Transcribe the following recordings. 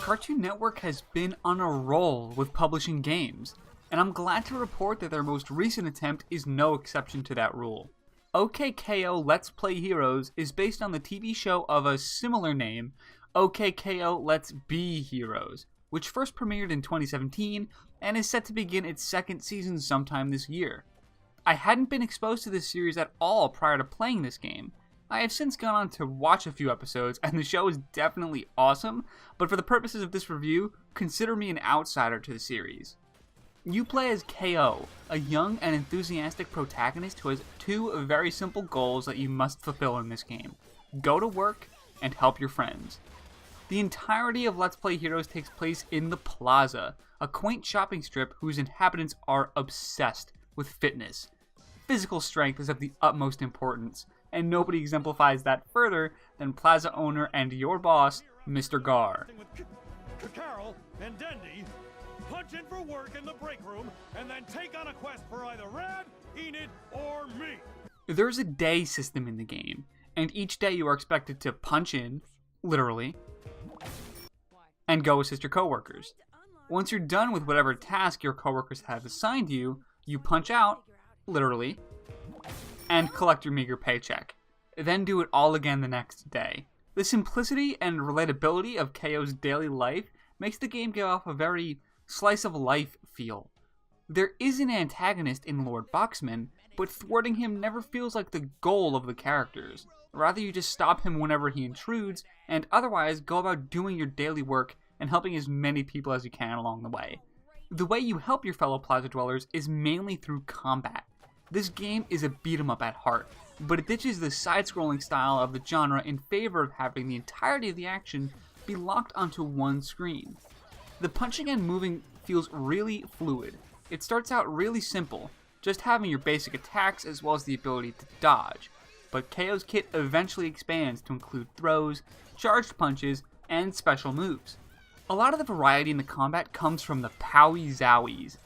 Cartoon Network has been on a roll with publishing games, and I'm glad to report that their most recent attempt is no exception to that rule. OKKO Let's Play Heroes is based on the TV show of a similar name, OKKO Let's Be Heroes, which first premiered in 2017 and is set to begin its second season sometime this year. I hadn't been exposed to this series at all prior to playing this game. I have since gone on to watch a few episodes, and the show is definitely awesome, but for the purposes of this review, consider me an outsider to the series. You play as KO, a young and enthusiastic protagonist who has two very simple goals that you must fulfill in this game. Go to work and help your friends. The entirety of Let's Play Heroes takes place in the Plaza, a quaint shopping strip whose inhabitants are obsessed with fitness. Physical strength is of the utmost importance, and nobody exemplifies that further than Plaza owner and your boss, Mr. Gar. Carol and Dendy punch in for work in the break room and then take on a quest for either Rad, Enid, or me. There's a day system in the game, and each day you are expected to punch in, literally, and go assist your coworkers. Once you're done with whatever task your coworkers have assigned you, you punch out, literally, and collect your meager paycheck. Then do it all again the next day. The simplicity and relatability of KO's daily life makes the game give off a very slice-of-life feel. There is an antagonist in Lord Boxman, but thwarting him never feels like the goal of the characters. Rather, you just stop him whenever he intrudes, and otherwise go about doing your daily work and helping as many people as you can along the way. The way you help your fellow Plaza dwellers is mainly through combat. This game is a beat-em-up at heart, but it ditches the side-scrolling style of the genre in favor of having the entirety of the action be locked onto one screen. The punching and moving feels really fluid. It starts out really simple, just having your basic attacks as well as the ability to dodge, but KO's kit eventually expands to include throws, charged punches, and special moves. A lot of the variety in the combat comes from the Powie Zowies.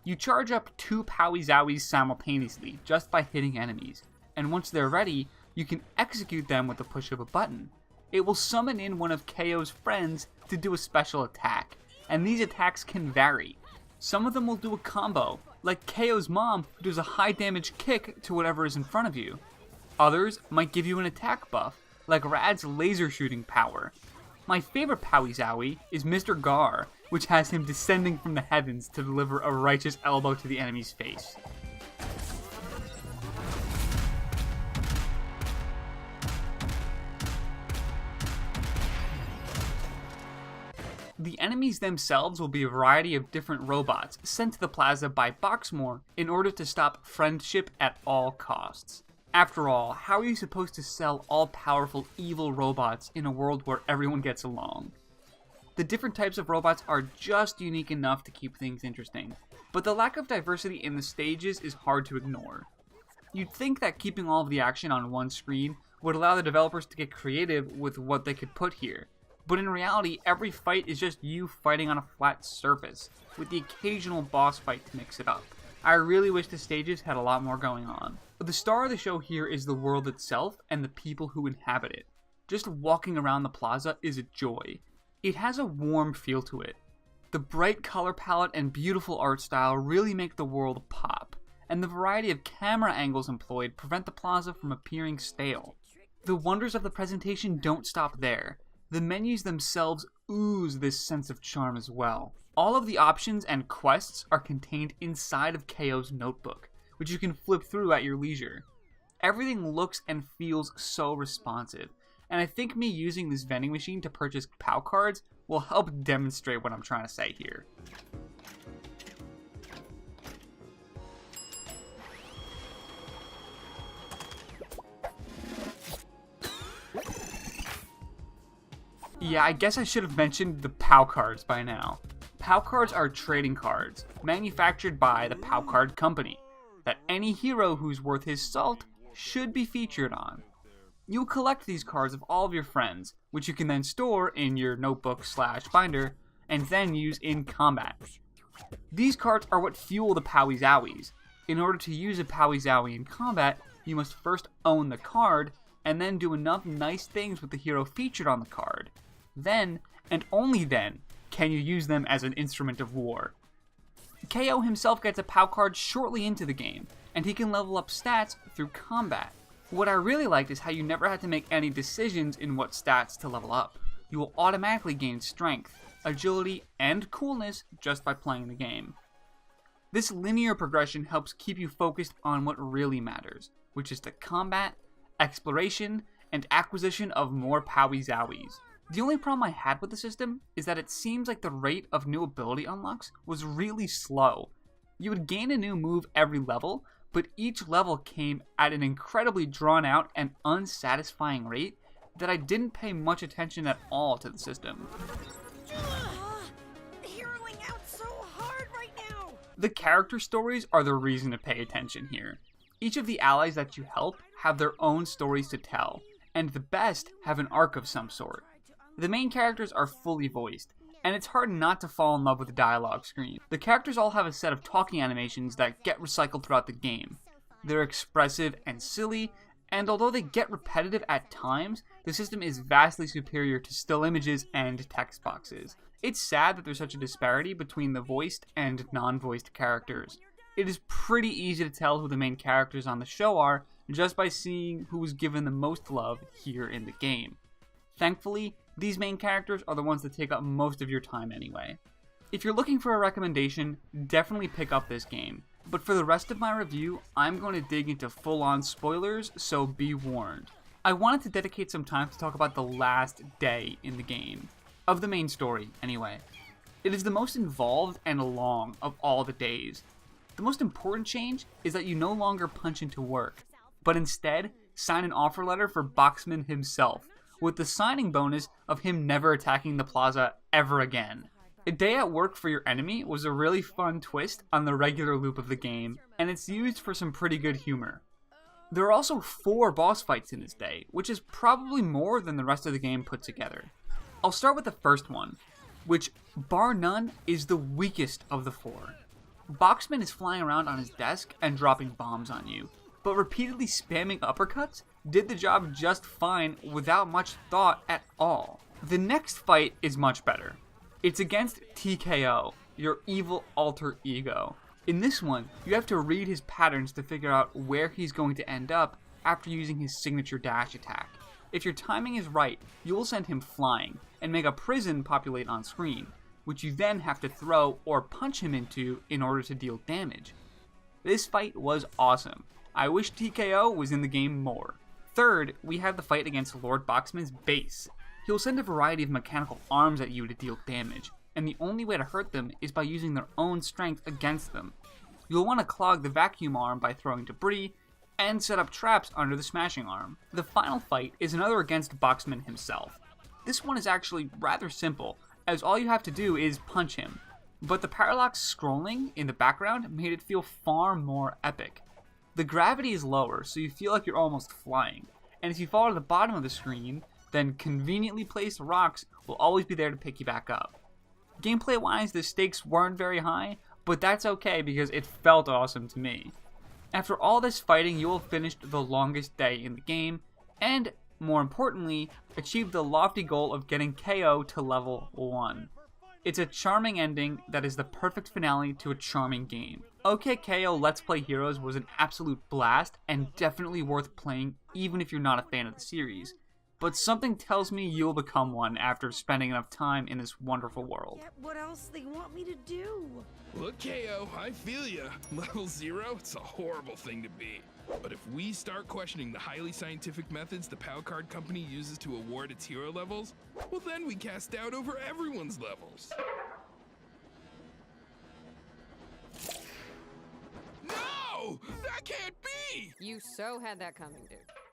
You charge up 2 Powie Zowies simultaneously just by hitting enemies, and once they're ready, you can execute them with the push of a button. It will summon in one of KO's friends to do a special attack, and these attacks can vary. Some of them will do a combo, like KO's mom who does a high damage kick to whatever is in front of you. Others might give you an attack buff, like Rad's laser shooting power. My favorite Powie Zowie is Mr. Gar, which has him descending from the heavens to deliver a righteous elbow to the enemy's face. The enemies themselves will be a variety of different robots sent to the plaza by Boxmore in order to stop friendship at all costs. After all, how are you supposed to sell all-powerful evil robots in a world where everyone gets along? The different types of robots are just unique enough to keep things interesting, but the lack of diversity in the stages is hard to ignore. You'd think that keeping all of the action on one screen would allow the developers to get creative with what they could put here, but in reality, every fight is just you fighting on a flat surface, with the occasional boss fight to mix it up. I really wish the stages had a lot more going on. But the star of the show here is the world itself and the people who inhabit it. Just walking around the plaza is a joy. It has a warm feel to it. The bright color palette and beautiful art style really make the world pop, and the variety of camera angles employed prevent the plaza from appearing stale. The wonders of the presentation don't stop there. The menus themselves ooze this sense of charm as well. All of the options and quests are contained inside of KO's notebook, which you can flip through at your leisure. Everything looks and feels so responsive, and I think me using this vending machine to purchase Pao Cards will help demonstrate what I'm trying to say here. Yeah, I guess I should have mentioned the Pao Cards by now. Pao Cards are trading cards, manufactured by the Pao Card Company, that any hero who's worth his salt should be featured on. You'll collect these cards of all of your friends, which you can then store in your notebook/binder, and then use in combat. These cards are what fuel the Powie Zowies. In order to use a Powie Zowie in combat, you must first own the card, and then do enough nice things with the hero featured on the card. Then, and only then, can you use them as an instrument of war. KO himself gets a Pao card shortly into the game, and he can level up stats through combat. What I really liked is how you never had to make any decisions in what stats to level up. You will automatically gain strength, agility, and coolness just by playing the game. This linear progression helps keep you focused on what really matters, which is the combat, exploration, and acquisition of more Powie Zowies. The only problem I had with the system is that it seems like the rate of new ability unlocks was really slow. You would gain a new move every level, but each level came at an incredibly drawn out and unsatisfying rate that I didn't pay much attention at all to the system. Heroing out so hard right now. The character stories are the reason to pay attention here. Each of the allies that you help have their own stories to tell, and the best have an arc of some sort. The main characters are fully voiced, and it's hard not to fall in love with the dialogue screen. The characters all have a set of talking animations that get recycled throughout the game. They're expressive and silly, and although they get repetitive at times, the system is vastly superior to still images and text boxes. It's sad that there's such a disparity between the voiced and non-voiced characters. It is pretty easy to tell who the main characters on the show are just by seeing who was given the most love here in the game. Thankfully, these main characters are the ones that take up most of your time anyway. If you're looking for a recommendation, definitely pick up this game. But for the rest of my review, I'm going to dig into full-on spoilers, so be warned. I wanted to dedicate some time to talk about the last day in the game. Of the main story, anyway. It is the most involved and long of all the days. The most important change is that you no longer punch into work, but instead sign an offer letter for Boxman himself, with the signing bonus of him never attacking the plaza ever again. A day at work for your enemy was a really fun twist on the regular loop of the game, and it's used for some pretty good humor. There are also 4 boss fights in this day, which is probably more than the rest of the game put together. I'll start with the first one, which, bar none, is the weakest of the 4. Boxman is flying around on his desk and dropping bombs on you, but repeatedly spamming uppercuts did the job just fine without much thought at all. The next fight is much better. It's against TKO, your evil alter ego. In this one, you have to read his patterns to figure out where he's going to end up after using his signature dash attack. If your timing is right, you will send him flying and make a prison populate on screen, which you then have to throw or punch him into in order to deal damage. This fight was awesome. I wish TKO was in the game more. Third, we have the fight against Lord Boxman's base. He'll send a variety of mechanical arms at you to deal damage, and the only way to hurt them is by using their own strength against them. You'll want to clog the vacuum arm by throwing debris, and set up traps under the smashing arm. The final fight is another against Boxman himself. This one is actually rather simple, as all you have to do is punch him, but the parallax scrolling in the background made it feel far more epic. The gravity is lower, so you feel like you're almost flying, and if you fall to the bottom of the screen, then conveniently placed rocks will always be there to pick you back up. Gameplay-wise, the stakes weren't very high, but that's okay because it felt awesome to me. After all this fighting, you will have finished the longest day in the game, and, more importantly, achieved the lofty goal of getting KO to level 1. It's a charming ending that is the perfect finale to a charming game. OK KO Let's Play Heroes was an absolute blast and definitely worth playing even if you're not a fan of the series. But something tells me you'll become one after spending enough time in this wonderful world. Get what else they want me to do. Look, KO, I feel ya. Level 0, it's a horrible thing to be. But if we start questioning the highly scientific methods the Pao Card Company uses to award its hero levels, well then we cast doubt over everyone's levels. No! That can't be! You so had that coming, dude.